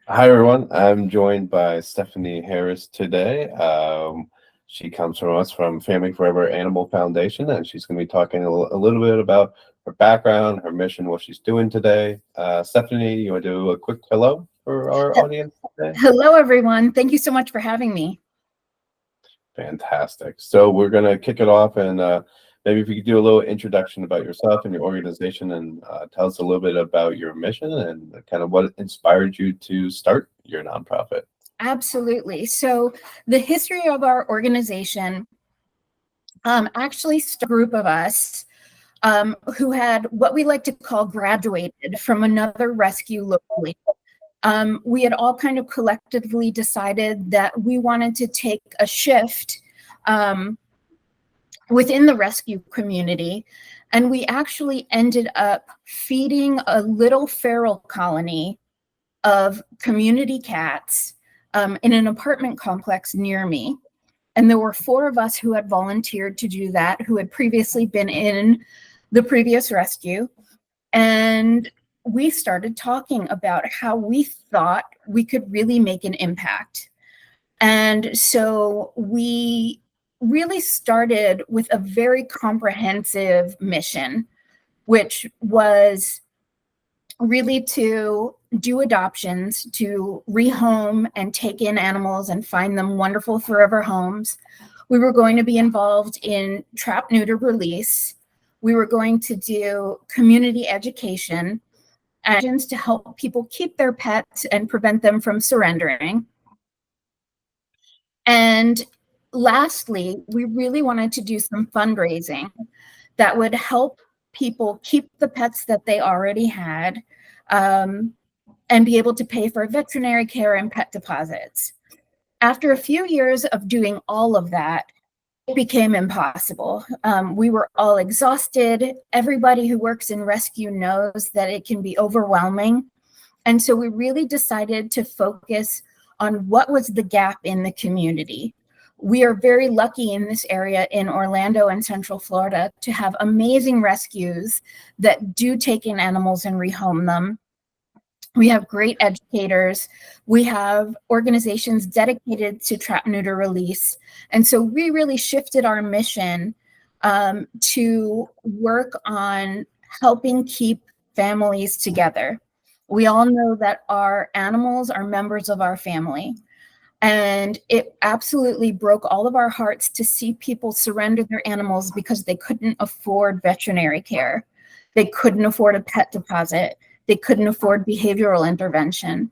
Hi, everyone. I'm joined by Stephanie Harris today. She comes from us from Family Forever Animal Foundation, and she's going to be talking a little bit about her background, her mission, what she's doing today. Stephanie, you want to do a quick hello for our audience today? Hello, everyone. Thank you so much for having me. Fantastic. So we're going to kick it off, and maybe if you could do a little introduction about yourself and your organization, and tell us a little bit about your mission and kind of what inspired you to start your nonprofit. Absolutely. So the history of our organization actually started a group of us who had what we like to call graduated from another rescue locally. We had all kind of collectively decided that we wanted to take a shift within the rescue community. And we actually ended up feeding a little feral colony of community cats in an apartment complex near me. And there were 4 of us who had volunteered to do that, who had previously been in the previous rescue. And we started talking about how we thought we could really make an impact. And so we really started with a very comprehensive mission, which was really to do adoptions, to rehome and take in animals and find them wonderful forever homes. We were going to be involved in trap, neuter, release. We were going to do community education and to help people keep their pets and prevent them from surrendering. And lastly, we really wanted to do some fundraising that would help people keep the pets that they already had, and be able to pay for veterinary care and pet deposits. After a few years of doing all of that, it became impossible. We were all exhausted. Everybody who works in rescue knows that it can be overwhelming. And so we really decided to focus on what was the gap in the community. We are very lucky in this area in Orlando and Central Florida to have amazing rescues that do take in animals and rehome them. We have great educators. We have organizations dedicated to trap, neuter, release. And so we really shifted our mission to work on helping keep families together. We all know that our animals are members of our family. And it absolutely broke all of our hearts to see people surrender their animals because they couldn't afford veterinary care. They couldn't afford a pet deposit. They couldn't afford behavioral intervention.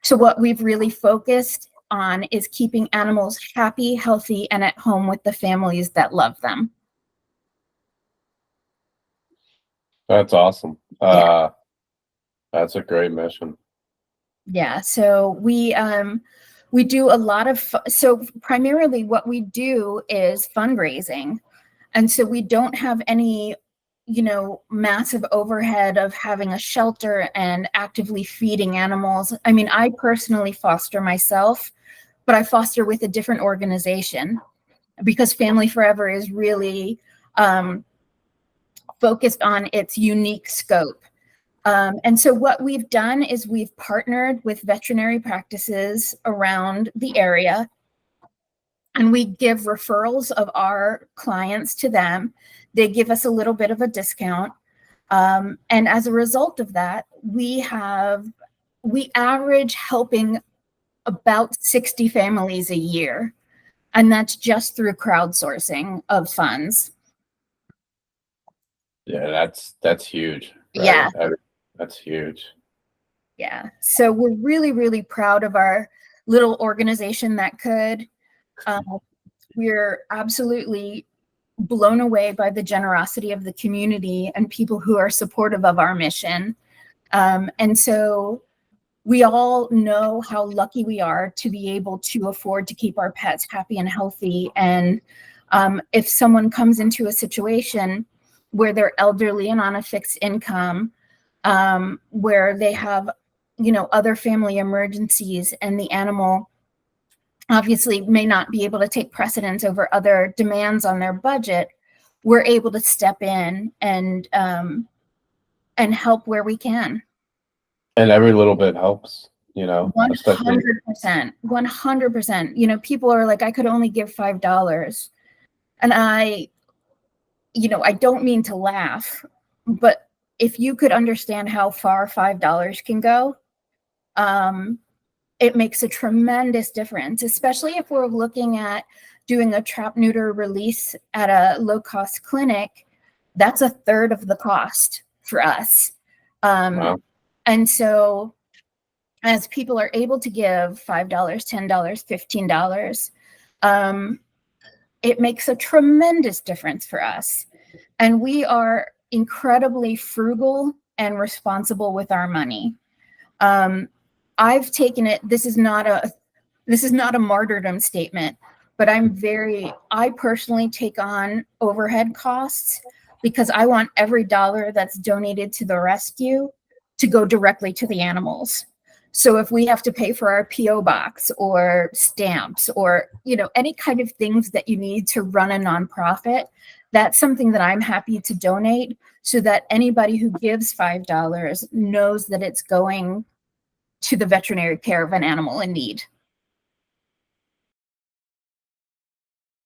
So what we've really focused on is keeping animals happy, healthy, and at home with the families that love them. That's awesome. Yeah. That's a great mission. Yeah. So we do a lot of, so primarily what we do is fundraising. And so we don't have any, massive overhead of having a shelter and actively feeding animals. I mean, I personally foster myself, but I foster with a different organization because Family Forever is really focused on its unique scope. And so what we've done is we've partnered with veterinary practices around the area, and we give referrals of our clients to them. They give us a little bit of a discount. And as a result of that, we average helping about 60 families a year. And that's just through crowdsourcing of funds. Yeah, that's huge, right? Yeah. That's huge. Yeah. So we're really, really proud of our little organization that could. We're absolutely blown away by the generosity of the community and people who are supportive of our mission. And so we all know how lucky we are to be able to afford to keep our pets happy and healthy. And if someone comes into a situation where they're elderly and on a fixed income, where they have, other family emergencies, and the animal obviously may not be able to take precedence over other demands on their budget, we're able to step in and help where we can. And every little bit helps. you know, especially 100%, 100%. You know, people are like, I could only give $5. And I don't mean to laugh, but if you could understand how far $5 can go, it makes a tremendous difference, especially if we're looking at doing a trap neuter release at a low cost clinic. That's a third of the cost for us. wow. And so as people are able to give $5, $10, $15, it makes a tremendous difference for us. And we are incredibly frugal and responsible with our money. I've taken it, this is not a martyrdom statement, but I personally take on overhead costs because I want every dollar that's donated to the rescue to go directly to the animals. So if we have to pay for our PO box or stamps or, any kind of things that you need to run a nonprofit, that's something that I'm happy to donate so that anybody who gives $5 knows that it's going to the veterinary care of an animal in need.